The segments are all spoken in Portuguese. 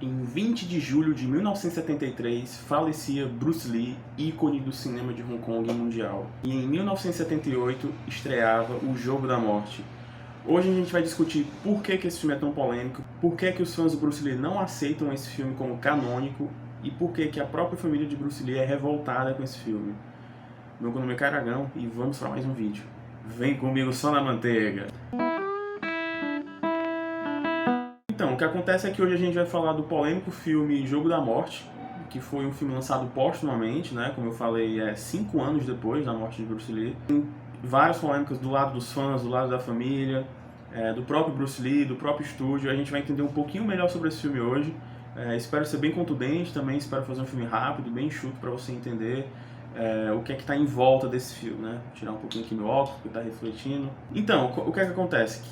Em 20 de julho de 1973, falecia Bruce Lee, ícone do cinema de Hong Kong mundial. E em 1978, estreava O Jogo da Morte. Hoje a gente vai discutir por que esse filme é tão polêmico, por que os fãs do Bruce Lee não aceitam esse filme como canônico e por que a própria família de Bruce Lee é revoltada com esse filme. Meu nome é Caragão e vamos para mais um vídeo. Vem comigo só na manteiga! Então, o que acontece é que hoje a gente vai falar do polêmico filme Jogo da Morte, que foi um filme lançado póstumamente, né? Como eu falei, 5 anos depois da morte de Bruce Lee. Tem várias polêmicas do lado dos fãs, do lado da família, do próprio Bruce Lee, do próprio estúdio. A gente vai entender um pouquinho melhor sobre esse filme hoje. Espero ser bem contundente também, espero fazer um filme rápido, bem enxuto para você entender o que é que está em volta desse filme, né? Vou tirar um pouquinho aqui meu óculos, porque está refletindo. Então, o que é que acontece?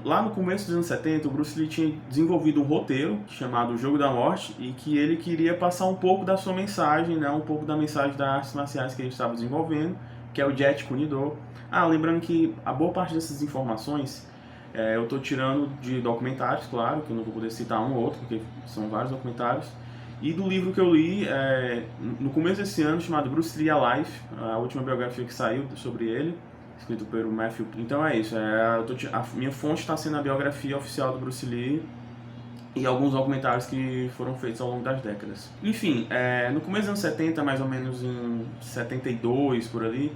Lá no começo dos anos 70, o Bruce Lee tinha desenvolvido um roteiro chamado O Jogo da Morte e que ele queria passar um pouco da sua mensagem, né, um pouco da mensagem das artes marciais que ele estava desenvolvendo, que é o Jeet Kune Do. Lembrando que a boa parte dessas informações eu estou tirando de documentários, claro, que eu não vou poder citar um ou outro, porque são vários documentários, e do livro que eu li no começo desse ano, chamado Bruce Lee Alive, a última biografia que saiu sobre ele, escrito pelo Matthew. Então é isso, a minha fonte está sendo a biografia oficial do Bruce Lee e alguns documentários que foram feitos ao longo das décadas. Enfim, no começo dos anos 70, mais ou menos em 72, por ali,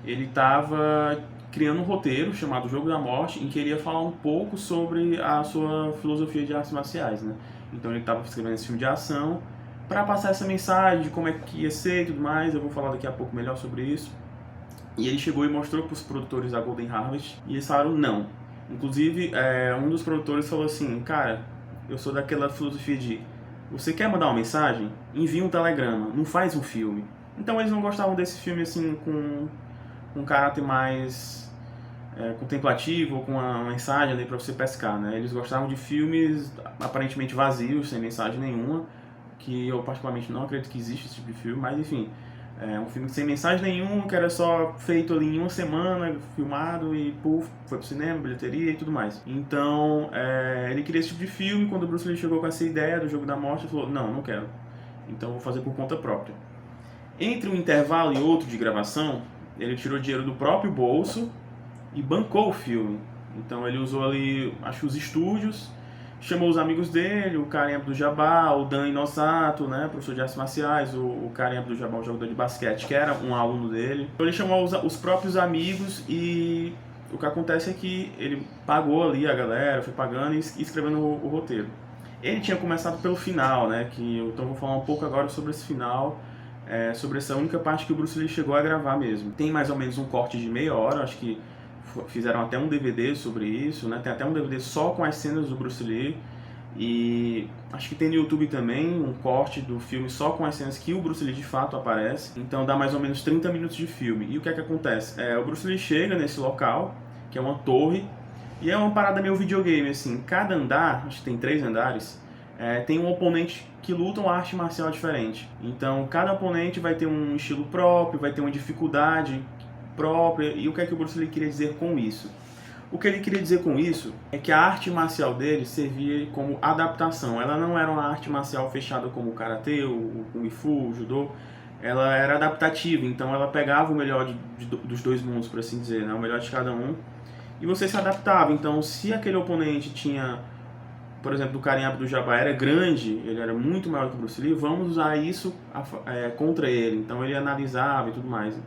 ele estava criando um roteiro chamado Jogo da Morte, em que ele ia falar um pouco sobre a sua filosofia de artes marciais, né? Então ele estava escrevendo esse filme de ação para passar essa mensagem de como é que ia ser e tudo mais. Eu vou falar daqui a pouco melhor sobre isso. E ele chegou e mostrou para os produtores da Golden Harvest e eles falaram não. Inclusive, um dos produtores falou assim, cara, eu sou daquela filosofia de você quer mandar uma mensagem? Envia um telegrama, não faz um filme. Então eles não gostavam desse filme assim com um caráter mais contemplativo, ou com uma mensagem ali para você pescar, né? Eles gostavam de filmes aparentemente vazios, sem mensagem nenhuma, que eu particularmente não acredito que existe esse tipo de filme, mas enfim... um filme sem mensagem nenhuma, que era só feito ali em uma semana, filmado e puf, foi pro cinema, bilheteria e tudo mais. Então, ele queria esse tipo de filme. Quando o Bruce Lee chegou com essa ideia do Jogo da Morte, ele falou, não quero. Então vou fazer por conta própria. Entre um intervalo e outro de gravação, ele tirou dinheiro do próprio bolso e bancou o filme. Então ele usou ali, acho, os estúdios, chamou os amigos dele, o Kareem Abdul-Jabbar, o Dan Inosato, né, professor de artes marciais, o Kareem Abdul-Jabbar, um jogador de basquete, que era um aluno dele. Então ele chamou os próprios amigos e o que acontece é que ele pagou ali a galera, foi pagando e escrevendo o roteiro. Ele tinha começado pelo final, né, então vou falar um pouco agora sobre esse final, sobre essa única parte que o Bruce Lee chegou a gravar mesmo. Tem mais ou menos um corte de meia hora, acho que fizeram até um DVD sobre isso, né? Tem até um DVD só com as cenas do Bruce Lee e acho que tem no YouTube também um corte do filme só com as cenas que o Bruce Lee de fato aparece. Então dá mais ou menos 30 minutos de filme. E o que é que acontece? O Bruce Lee chega nesse local, que é uma torre, e é uma parada meio videogame, assim. Cada andar, acho que tem 3 andares, tem um oponente que luta uma arte marcial diferente. Então cada oponente vai ter um estilo próprio, vai ter uma dificuldade própria. E o que é que o Bruce Lee queria dizer com isso? O que ele queria dizer com isso é que a arte marcial dele servia como adaptação. Ela não era uma arte marcial fechada como o karatê, o kung fu, o judô. Ela era adaptativa, então ela pegava o melhor dos dois mundos, por assim dizer, né? O melhor de cada um, e você se adaptava. Então, se aquele oponente tinha, por exemplo, do Kareem Abdul-Jabbar era grande, ele era muito maior que o Bruce Lee, vamos usar isso contra ele. Então ele analisava e tudo mais.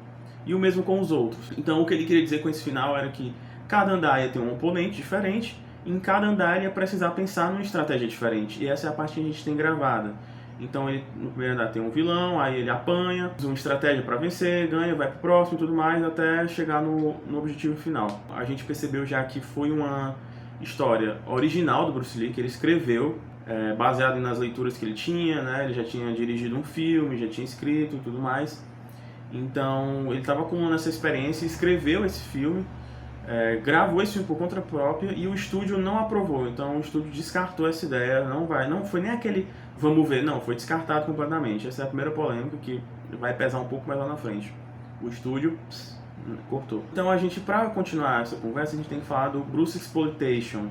E o mesmo com os outros. Então o que ele queria dizer com esse final era que cada andar ia ter um oponente diferente, e em cada andar ele ia precisar pensar numa estratégia diferente. E essa é a parte que a gente tem gravada. Então ele, no primeiro andar tem um vilão, aí ele apanha, usa uma estratégia para vencer, ganha, vai pro próximo e tudo mais, até chegar no objetivo final. A gente percebeu já que foi uma história original do Bruce Lee, que ele escreveu, baseado nas leituras que ele tinha, né? Ele já tinha dirigido um filme, já tinha escrito e tudo mais. Então ele estava acumulando essa experiência, escreveu esse filme, gravou esse filme por conta própria e o estúdio não aprovou. Então o estúdio descartou essa ideia, não foi nem aquele vamos ver, não, foi descartado completamente. Essa é a primeira polêmica que vai pesar um pouco mais lá na frente. O estúdio cortou. Então a gente, para continuar essa conversa, a gente tem que falar do Bruce Exploitation,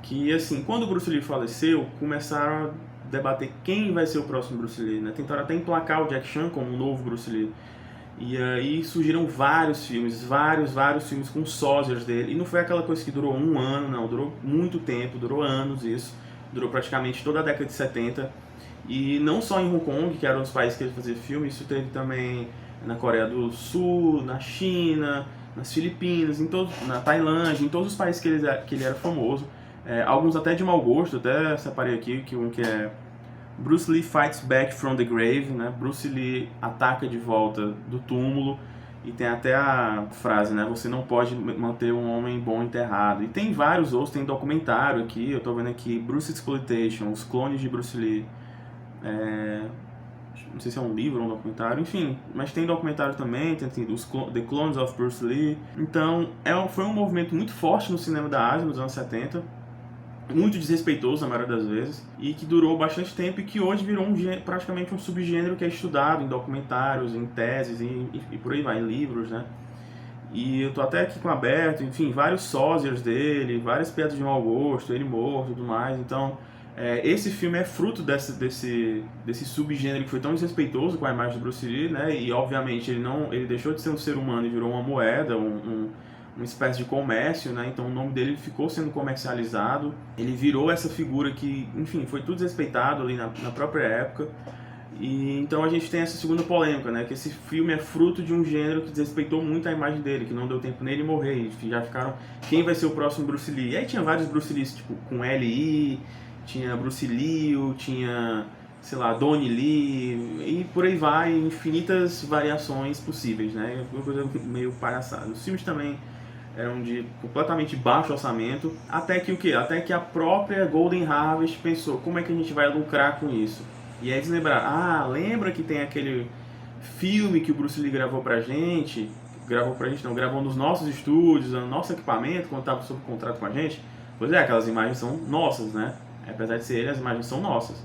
que, assim, quando o Bruce Lee faleceu, começaram a debater quem vai ser o próximo Bruce Lee, né? Tentaram até emplacar o Jack Chan como um novo Bruce Lee. E aí surgiram vários filmes com sósias dele. E não foi aquela coisa que durou um ano, não. Durou muito tempo, durou anos isso. Durou praticamente toda a década de 70. E não só em Hong Kong, que era um dos países que ele fazia filme, isso teve também na Coreia do Sul, na China, nas Filipinas, na Tailândia, em todos os países que ele era famoso. Alguns até de mau gosto, até separei aqui, um que é Bruce Lee Fights Back from the Grave, né? Bruce Lee ataca de volta do túmulo, e tem até a frase, né? Você não pode manter um homem bom enterrado. E tem vários outros, tem documentário aqui, eu tô vendo aqui, Bruce Exploitation, Os Clones de Bruce Lee. Não sei se é um livro ou um documentário, enfim, mas tem documentário também, tem The Clones of Bruce Lee. Então, foi um movimento muito forte no cinema da Ásia nos anos 70, muito desrespeitoso na maioria das vezes, e que durou bastante tempo e que hoje virou praticamente um subgênero que é estudado em documentários, em teses e por aí vai, em livros, né? E eu tô até aqui com aberto, enfim, vários sósias dele, várias piadas de mau gosto, ele morto e tudo mais. Então, esse filme é fruto desse subgênero que foi tão desrespeitoso com a imagem do Bruce Lee, né? E obviamente ele deixou de ser um ser humano e virou uma moeda, uma espécie de comércio, né? Então o nome dele ficou sendo comercializado, ele virou essa figura que, enfim, foi tudo desrespeitado ali na própria época. E então a gente tem essa segunda polêmica, né? Que esse filme é fruto de um gênero que desrespeitou muito a imagem dele, que não deu tempo nele morrer, e já ficaram, quem vai ser o próximo Bruce Lee? E aí tinha vários Bruce Lees, tipo, com L.I., tinha Bruce Liu, tinha, sei lá, Donnie Lee, e por aí vai, infinitas variações possíveis, né? Uma coisa meio palhaçada. Os filmes também eram de completamente baixo orçamento, até que a própria Golden Harvest pensou, como é que a gente vai lucrar com isso? E aí eles lembraram, lembra que tem aquele filme que o Bruce Lee gravou gravou nos nossos estúdios, no nosso equipamento, quando estava sob contrato com a gente? Pois é, aquelas imagens são nossas, né? Apesar de ser ele, as imagens são nossas.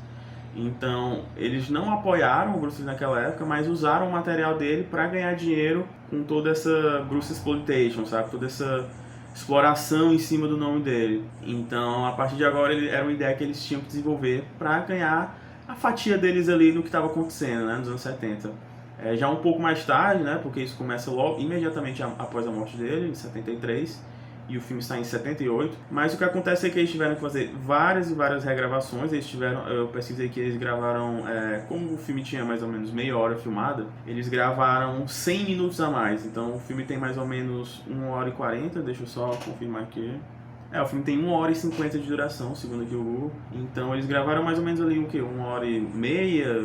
Então, eles não apoiaram o Bruce Lee naquela época, mas usaram o material dele para ganhar dinheiro com toda essa Bruce Exploitation, sabe? Toda essa exploração em cima do nome dele. Então, a partir de agora, era uma ideia que eles tinham que desenvolver para ganhar a fatia deles ali no que estava acontecendo, né? Nos anos 70. Já um pouco mais tarde, né? Porque isso começa logo, imediatamente após a morte dele, em 73. E o filme está em 78, mas o que acontece é que eles tiveram que fazer várias e várias regravações. Eu pesquisei que eles gravaram, como o filme tinha mais ou menos meia hora filmada, eles gravaram 100 minutos a mais. Então o filme tem mais ou menos 1 hora e 40, deixa eu só confirmar aqui. O filme tem 1 hora e 50 de duração, segundo aqui o Google. Então eles gravaram mais ou menos ali 1 hora e meia,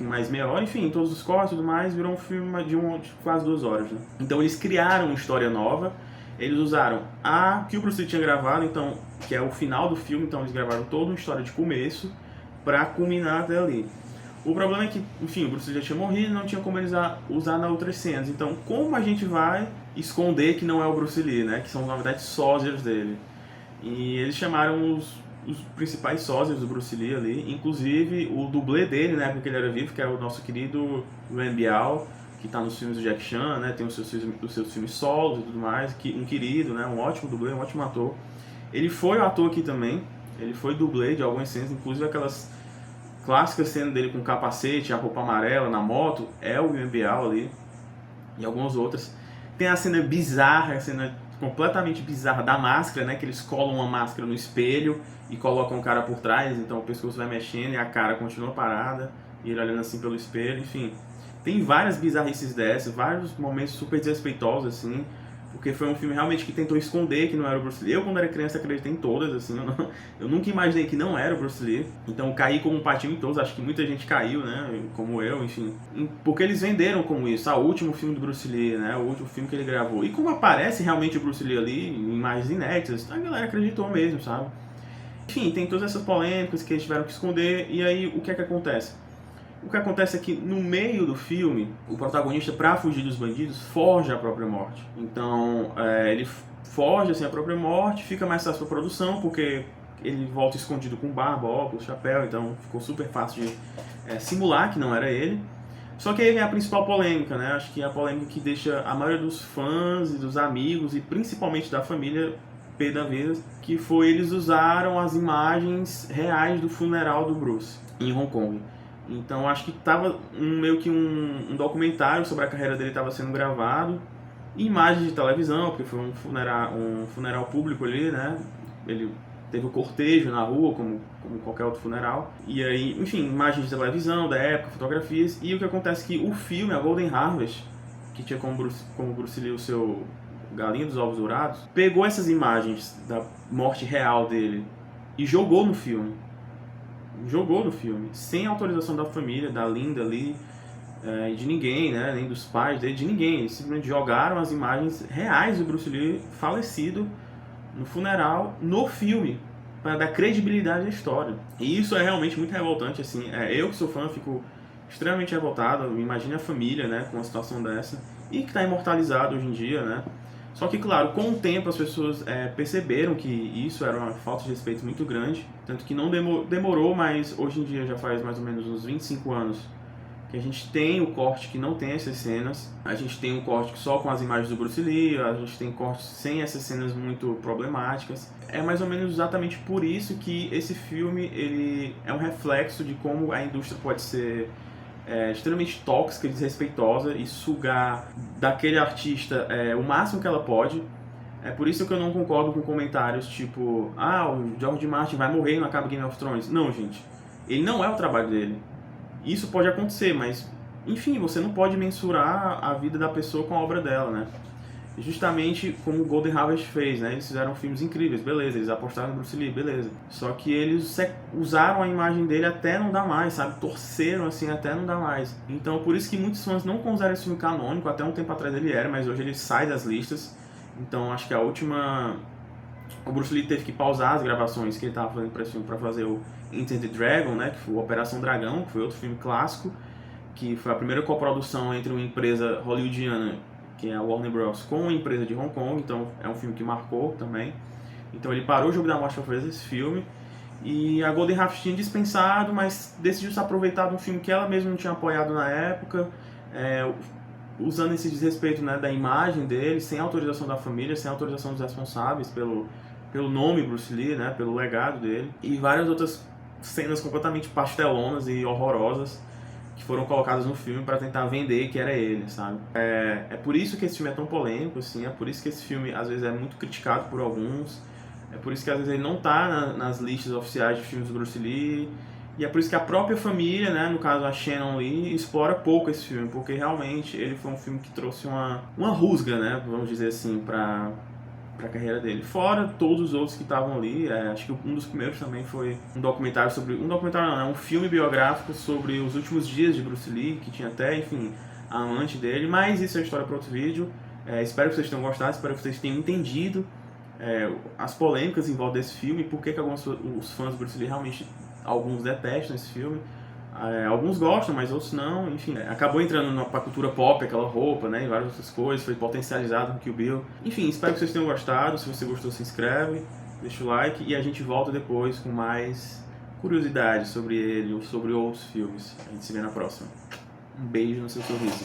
mais meia hora, enfim, todos os cortes e tudo mais, virou um filme de quase 2 horas, né? Então eles criaram uma história nova. Eles usaram que o Bruce Lee tinha gravado, então, que é o final do filme, então eles gravaram toda uma história de começo para culminar até ali. O problema é que, enfim, o Bruce Lee já tinha morrido e não tinha como eles usar nas outras cenas. Então, como a gente vai esconder que não é o Bruce Lee, né? Que são, na verdade, sósias dele. E eles chamaram os principais sósias do Bruce Lee ali, inclusive o dublê dele, né? Porque ele era vivo, que é o nosso querido Yuan Biao, que está nos filmes do Jack Chan, né? Tem os seus filmes solos e tudo mais, um querido, né? Um ótimo dublê, um ótimo ator. Ele foi o ator aqui também, ele foi dublê de algumas cenas, inclusive aquelas clássicas cenas dele com capacete, a roupa amarela na moto, é o Yuan Biao ali, e algumas outras. Tem a cena bizarra, a cena completamente bizarra da máscara, né? Que eles colam uma máscara no espelho e colocam o cara por trás, então o pescoço vai mexendo e a cara continua parada, e ele olhando assim pelo espelho, enfim. Tem várias bizarrices dessas, vários momentos super desrespeitosos, assim, porque foi um filme realmente que tentou esconder que não era o Bruce Lee. Eu, quando era criança, acreditei em todas, assim, eu nunca imaginei que não era o Bruce Lee, então eu caí como um patinho em todos, acho que muita gente caiu, né, como eu, enfim, porque eles venderam como isso, o último filme do Bruce Lee, né, o último filme que ele gravou, e como aparece realmente o Bruce Lee ali, em imagens inéditas, a galera acreditou mesmo, sabe? Enfim, tem todas essas polêmicas que eles tiveram que esconder, e aí o que é que acontece? O que acontece é que no meio do filme, o protagonista, para fugir dos bandidos, forja a própria morte. Então, ele forja assim, a própria morte, fica mais fácil para a produção, porque ele volta escondido com barba, óculos, chapéu, então ficou super fácil de simular que não era ele. Só que aí vem a principal polêmica, né? Acho que é a polêmica que deixa a maioria dos fãs e dos amigos, e principalmente da família, pé da vida, que foi eles usaram as imagens reais do funeral do Bruce em Hong Kong. Então acho que tava meio que um documentário sobre a carreira dele estava sendo gravado, imagens de televisão, porque foi um funeral público ali, né? Ele teve o cortejo na rua, como qualquer outro funeral. E aí, enfim, imagens de televisão da época, fotografias. E o que acontece é que o filme, a Golden Harvest, que tinha como Bruce Lee o seu Galinha dos Ovos Dourados, pegou essas imagens da morte real dele e jogou no filme. Sem autorização da família, da Linda ali, de ninguém, né? Nem dos pais dele, de ninguém. Eles simplesmente jogaram as imagens reais do Bruce Lee falecido no funeral, no filme, para dar credibilidade à história. E isso é realmente muito revoltante, assim. Eu que sou fã, fico extremamente revoltado. Imagine a família, né, com uma situação dessa, e que está imortalizado hoje em dia, né. Só que, claro, com o tempo as pessoas perceberam que isso era uma falta de respeito muito grande, tanto que não demorou, mas hoje em dia já faz mais ou menos uns 25 anos que a gente tem o corte que não tem essas cenas, a gente tem um corte só com as imagens do Bruce Lee, a gente tem cortes sem essas cenas muito problemáticas. É mais ou menos exatamente por isso que esse filme ele é um reflexo de como a indústria pode ser extremamente tóxica e desrespeitosa e sugar daquele artista o máximo que ela pode. É por isso que eu não concordo com comentários tipo, o George Martin vai morrer e não acaba Game of Thrones. Não, gente. Ele não é o trabalho dele. Isso pode acontecer, mas, enfim, você não pode mensurar a vida da pessoa com a obra dela, né? Justamente como o Golden Harvest fez, né? Eles fizeram filmes incríveis, beleza, eles apostaram no Bruce Lee, beleza. Só que eles usaram a imagem dele até não dar mais, sabe? Torceram assim até não dar mais. Então, por isso que muitos fãs não consideram esse filme canônico, até um tempo atrás ele era, mas hoje ele sai das listas. Então, acho que o Bruce Lee teve que pausar as gravações que ele estava fazendo para esse filme para fazer o Enter the Dragon, né, que foi o Operação Dragão, que foi outro filme clássico, que foi a primeira coprodução entre uma empresa hollywoodiana, que é a Warner Bros., com uma empresa de Hong Kong, então é um filme que marcou também. Então ele parou o Jogo da Morte para fazer esse filme, e a Golden Harvest tinha dispensado, mas decidiu se aproveitar de um filme que ela mesma não tinha apoiado na época, usando esse desrespeito, né, da imagem dele, sem autorização da família, sem autorização dos responsáveis pelo nome Bruce Lee, né, pelo legado dele, e várias outras cenas completamente pastelonas e horrorosas que foram colocadas no filme para tentar vender que era ele, sabe? É por isso que esse filme é tão polêmico, assim, é por isso que esse filme às vezes é muito criticado por alguns, é por isso que às vezes ele não tá nas listas oficiais de filmes do Bruce Lee, e é por isso que a própria família, né, no caso a Shannon Lee, explora pouco esse filme, porque realmente ele foi um filme que trouxe uma rusga, né, vamos dizer assim, para a carreira dele. Fora todos os outros que estavam ali, acho que um dos primeiros também foi um documentário um filme biográfico sobre os últimos dias de Bruce Lee, que tinha até, enfim, a amante dele, mas isso é história para outro vídeo. Espero que vocês tenham gostado, espero que vocês tenham entendido as polêmicas em volta desse filme, por que os fãs do Bruce Lee realmente, alguns detestam esse filme. Alguns gostam, mas outros não, enfim, acabou entrando pra cultura pop, aquela roupa, né, e várias outras coisas, foi potencializado com Kill Bill. Enfim, espero que vocês tenham gostado, se você gostou se inscreve, deixa o like e a gente volta depois com mais curiosidades sobre ele ou sobre outros filmes. A gente se vê na próxima. Um beijo no seu sorriso.